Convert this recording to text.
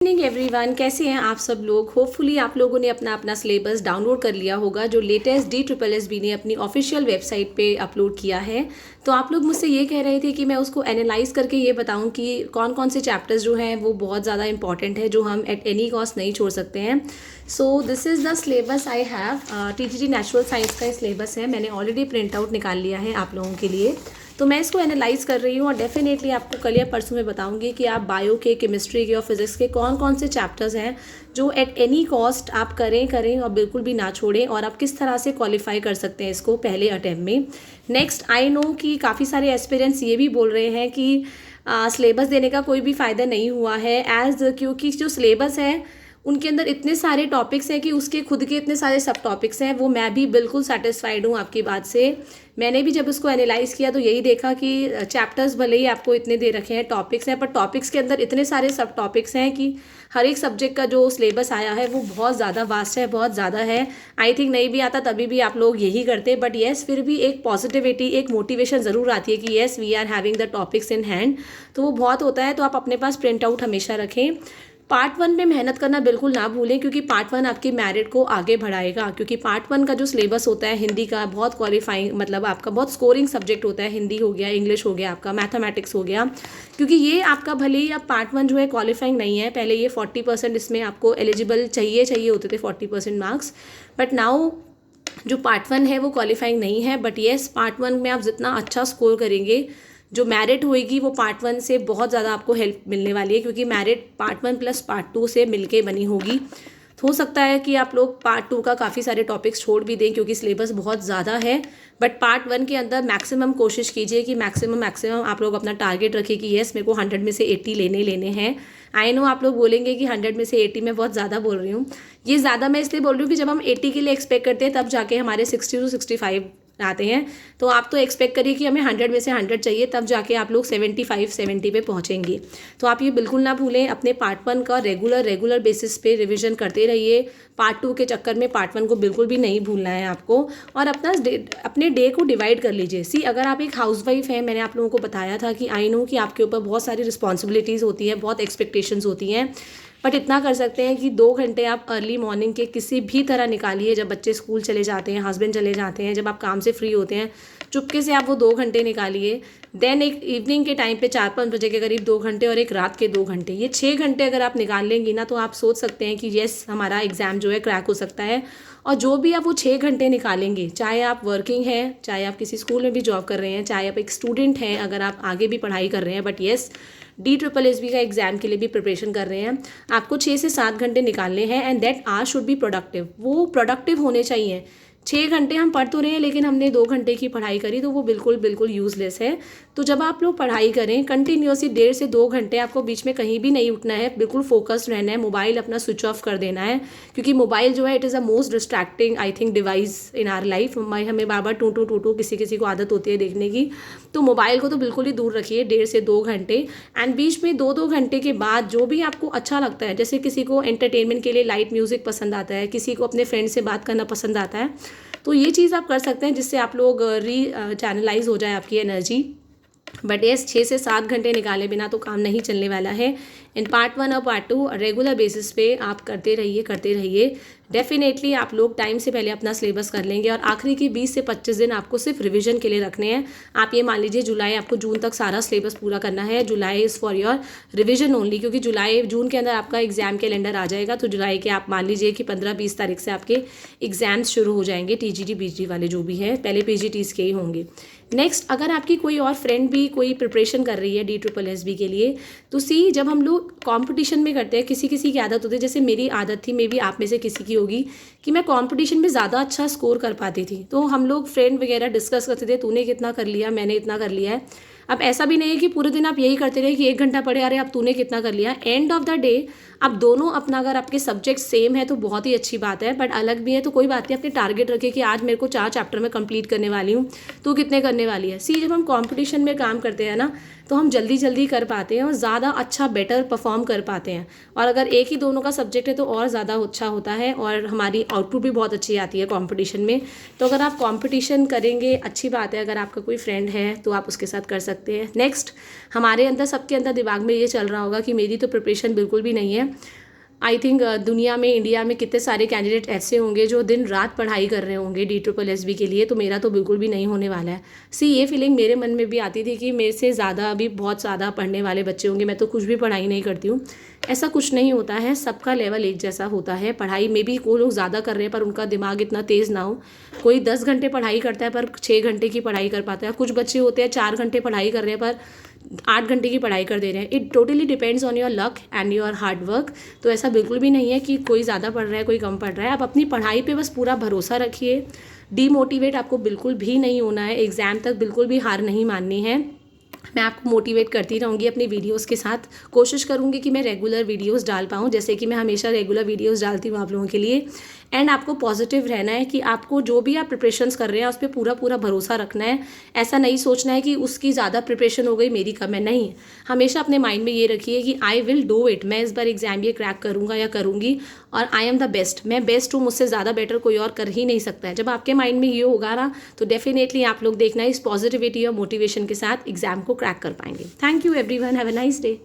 Evening everyone, कैसे हैं आप सब लोग। होपफुली आप लोगों ने अपना अपना सिलेबस डाउनलोड कर लिया होगा जो लेटेस्ट DSSB ने अपनी ऑफिशियल वेबसाइट पे अपलोड किया है। तो आप लोग मुझसे ये कह रहे थे कि मैं उसको एनालाइज करके ये बताऊं कि कौन कौन से चैप्टर्स जो हैं वो बहुत ज़्यादा इंपॉर्टेंट है, जो हम एट एनी कॉस्ट नहीं छोड़ सकते हैं। So this is the syllabus I have. TGT natural science का सिलेबस है, मैंने ऑलरेडी प्रिंट आउट निकाल लिया है आप लोगों के लिए। तो मैं इसको एनालाइज कर रही हूँ और डेफिनेटली आपको कल या परसों में बताऊंगी कि आप बायो के, केमिस्ट्री के और फिजिक्स के कौन कौन से चैप्टर्स हैं जो एट एनी कॉस्ट आप करें और बिल्कुल भी ना छोड़ें, और आप किस तरह से क्वालिफाई कर सकते हैं इसको पहले अटेम्प्ट में। नेक्स्ट, आई नो कि काफ़ी सारे एस्पिरेंट्स ये भी बोल रहे हैं कि सिलेबस देने का कोई भी फ़ायदा नहीं हुआ है, क्योंकि जो सिलेबस है उनके अंदर इतने सारे टॉपिक्स हैं कि उसके खुद के इतने सारे सब टॉपिक्स हैं। वो मैं भी बिल्कुल सेटिस्फाइड हूँ आपकी बात से। मैंने भी जब उसको एनालाइज किया तो यही देखा कि चैप्टर्स भले ही आपको इतने दे रखे हैं, टॉपिक्स हैं, पर टॉपिक्स के अंदर इतने सारे सब टॉपिक्स हैं कि हर एक सब्जेक्ट का जो सिलेबस आया है वो बहुत ज़्यादा वास्ट है, बहुत ज़्यादा है। आई थिंक नहीं भी आता तभी भी आप लोग यही करते, बट येस फिर भी एक पॉजिटिविटी, एक मोटिवेशन ज़रूर आती है कि yes we are having the topics in hand. तो वो बहुत होता है। तो आप अपने पास प्रिंट आउट हमेशा रखें। पार्ट 1 में मेहनत करना बिल्कुल ना भूलें, क्योंकि पार्ट 1 आपकी मेरिट को आगे बढ़ाएगा। क्योंकि पार्ट 1 का जो सिलेबस होता है हिंदी का, बहुत क्वालिफाइंग, मतलब आपका बहुत स्कोरिंग सब्जेक्ट होता है। हिंदी हो गया, इंग्लिश हो गया, आपका मैथमेटिक्स हो गया। क्योंकि ये आपका भले ही आप पार्ट 1 जो है क्वालिफाइंग नहीं है, पहले ये 40% इसमें आपको एलिजिबल चाहिए होते थे, 40% मार्क्स, बट नाउ जो पार्ट 1 है वो क्वालिफाइंग नहीं है। बट येस, पार्ट 1 में आप जितना अच्छा स्कोर करेंगे, जो मेरिट होएगी वो पार्ट 1 से बहुत ज़्यादा आपको हेल्प मिलने वाली है, क्योंकि मेरिट पार्ट 1 प्लस पार्ट 2 से मिलके बनी होगी। तो हो सकता है कि आप लोग पार्ट 2 का काफ़ी सारे टॉपिक्स छोड़ भी दें क्योंकि सिलेबस बहुत ज़्यादा है। बट पार्ट 1 के अंदर मैक्सिमम कोशिश कीजिए कि मैक्सिमम आप लोग अपना टारगेट रखिए कि येस मेरे को 100 में से 80 लेने हैं। आई नो आप लोग बोलेंगे कि 100 में से 80 मैं बहुत ज़्यादा बोल रही हूँ। ये ज़्यादा मैं इसलिए बोल रही हूँ कि जब हम 80 के लिए एक्सपेक्ट करते हैं तब जाके हमारे 60 to 65 आते हैं। तो आप तो एक्सपेक्ट करिए कि हमें 100 में से 100 चाहिए, तब जाके आप लोग 75-70 पे पहुंचेंगे। तो आप ये बिल्कुल ना भूलें, अपने पार्ट 1 का रेगुलर बेसिस पे रिवीजन करते रहिए। पार्ट 2 के चक्कर में पार्ट 1 को बिल्कुल भी नहीं भूलना है आपको। और अपने डे को डिवाइड कर लीजिए। अगर आप एक हाउसवाइफ हैं, मैंने आप लोगों को बताया था कि आई नो कि आपके ऊपर बहुत सारी रिस्पॉन्सिबिलिटीज़ होती है, बहुत एक्सपेक्टेशंस होती हैं, बट इतना कर सकते हैं कि 2 घंटे आप अर्ली मॉर्निंग के किसी भी तरह निकालिए। जब बच्चे स्कूल चले जाते हैं, हस्बैंड चले जाते हैं, जब आप काम से फ्री होते हैं, चुपके से आप वो 2 घंटे निकालिए। देन एक इवनिंग के टाइम पे 4-5 बजे के करीब 2 घंटे, और एक रात के 2 घंटे, ये 6 घंटे अगर आप निकाल लेंगी ना, तो आप सोच सकते हैं कि येस हमारा एग्ज़ाम जो है क्रैक हो सकता है। और जो भी आप वो 6 घंटे निकालेंगे, चाहे आप वर्किंग हैं, चाहे आप किसी स्कूल में भी जॉब कर रहे हैं, चाहे आप एक स्टूडेंट हैं, अगर आप आगे भी पढ़ाई कर रहे हैं, बट येस DSSB का एग्जाम के लिए भी प्रिपरेशन कर रहे हैं, आपको 6 से 7 घंटे निकालने हैं। And that hour should be productive, वो प्रोडक्टिव होने चाहिए। 6 घंटे हम पढ़ तो रहे हैं, लेकिन हमने 2 घंटे की पढ़ाई करी तो वो बिल्कुल यूज़लेस है। तो जब आप लोग पढ़ाई करें कंटिन्यूसली 1.5 से 2 घंटे, आपको बीच में कहीं भी नहीं उठना है, बिल्कुल फोकस्ड रहना है, मोबाइल अपना स्विच ऑफ कर देना है। क्योंकि मोबाइल जो है it is a most distracting I think device in our life. हमें बार बार टू किसी को आदत होती है देखने की। तो मोबाइल को तो बिल्कुल ही दूर रखिए 1.5 से 2 घंटे। एंड बीच में 2-2 घंटे के बाद जो भी आपको अच्छा लगता है, जैसे किसी को एंटरटेनमेंट के लिए लाइट म्यूज़िक पसंद आता है, किसी को अपने फ्रेंड से बात करना पसंद आता है, तो ये चीज़ आप कर सकते हैं जिससे आप लोग चैनलाइज हो जाए आपकी एनर्जी। बट येस 6 से 7 घंटे निकाले बिना तो काम नहीं चलने वाला है। इन पार्ट 1 और पार्ट 2 रेगुलर बेसिस पे आप करते रहिए। डेफिनेटली आप लोग टाइम से पहले अपना सिलेबस कर लेंगे। और आखिरी की 20 से 25 दिन आपको सिर्फ रिवीजन के लिए रखने हैं। आप ये मान लीजिए जुलाई, आपको जून तक सारा सिलेबस पूरा करना है। जुलाई is for your revision only, क्योंकि जून के अंदर आपका एग्जाम कैलेंडर आ जाएगा। तो जुलाई के आप मान लीजिए कि 15-20 तारीख से आपके एग्जाम्स शुरू हो जाएंगे, TGT BGT वाले जो भी हैं, पहले PGTs के ही होंगे। नेक्स्ट, अगर आपकी कोई और फ्रेंड भी कोई प्रिपरेशन कर रही है DSSB के लिए, तो जब हम लोग कंपटीशन में करते हैं, किसी की आदत होती है, जैसे मेरी आदत थी, मे बी आप में से किसी की होगी, कि मैं कंपटीशन में ज़्यादा अच्छा स्कोर कर पाती थी। तो हम लोग फ्रेंड वगैरह डिस्कस करते थे, तूने कितना कर लिया, मैंने इतना कर लिया है। अब ऐसा भी नहीं है कि पूरे दिन आप यही करते रहे कि 1 घंटा पढ़े, अरे अब तूने कितना कर लिया। एंड ऑफ द डे आप दोनों अपना, अगर आपके सब्जेक्ट सेम है तो बहुत ही अच्छी बात है, बट अलग भी है तो कोई बात नहीं। अपने टारगेट रखिए कि आज मेरे को 4 चैप्टर में कंप्लीट करने वाली हूँ, तू कितने करने वाली है। जब हम कंपटीशन में काम करते हैं ना, तो हम जल्दी जल्दी कर पाते हैं और ज़्यादा अच्छा बेटर परफॉर्म कर पाते हैं। और अगर एक ही दोनों का सब्जेक्ट है तो और ज़्यादा अच्छा होता है और हमारी आउटपुट भी बहुत अच्छी आती है कंपटीशन में। तो अगर आप कंपटीशन करेंगे अच्छी बात है, अगर आपका कोई फ्रेंड है तो आप उसके साथ कर सकते हैं। नेक्स्ट, हमारे अंदर सबके अंदर दिमाग में ये चल रहा होगा कि मेरी तो प्रिपरेशन बिल्कुल भी नहीं है। आई थिंक दुनिया में, इंडिया में कितने सारे कैंडिडेट ऐसे होंगे जो दिन रात पढ़ाई कर रहे होंगे DSSB के लिए, तो मेरा तो बिल्कुल भी नहीं होने वाला है। ये फीलिंग मेरे मन में भी आती थी कि मेरे से ज़्यादा अभी बहुत ज़्यादा पढ़ने वाले बच्चे होंगे, मैं तो कुछ भी पढ़ाई नहीं करती हूँ। ऐसा कुछ नहीं होता है, सबका लेवल एक जैसा होता है। पढ़ाई में भी कोई लोग ज़्यादा कर रहे हैं पर उनका दिमाग इतना तेज़ ना हो। कोई 10 घंटे पढ़ाई करता है पर 6 घंटे की पढ़ाई कर पाता है। कुछ बच्चे होते हैं 4 घंटे पढ़ाई कर रहे हैं पर 8 घंटे की पढ़ाई कर दे रहे हैं। It totally depends on your luck and your hard work. तो ऐसा बिल्कुल भी नहीं है कि कोई ज़्यादा पढ़ रहा है कोई कम पढ़ रहा है। आप अपनी पढ़ाई पे बस पूरा भरोसा रखिए। डीमोटिवेट आपको बिल्कुल भी नहीं होना है, एग्ज़ाम तक बिल्कुल भी हार नहीं माननी है। मैं आपको मोटिवेट करती रहूँगी अपनी वीडियोस के साथ। कोशिश करूँगी कि मैं रेगुलर वीडियोस डाल पाऊँ, जैसे कि मैं हमेशा रेगुलर वीडियोस डालती हूँ आप लोगों के लिए। एंड आपको पॉजिटिव रहना है कि आपको जो भी आप प्रिपरेशंस कर रहे हैं उस पर पूरा पूरा भरोसा रखना है। ऐसा नहीं सोचना है कि उसकी ज़्यादा प्रिपरेशन हो गई मेरी कम है, नहीं। हमेशा अपने माइंड में ये रखिए कि आई विल डू इट, मैं इस बार एग्जाम ये क्रैक करूँगा या करूँगी और आई एम द बेस्ट, मैं बेस्ट हूँ, मुझसे ज़्यादा बेटर कोई और कर ही नहीं सकता है। जब आपके माइंड में ये होगा ना तो डेफिनेटली आप लोग देखना इस पॉजिटिविटी और मोटिवेशन के साथ एग्जाम को क्रैक कर पाएंगे। Thank you everyone, have a nice day.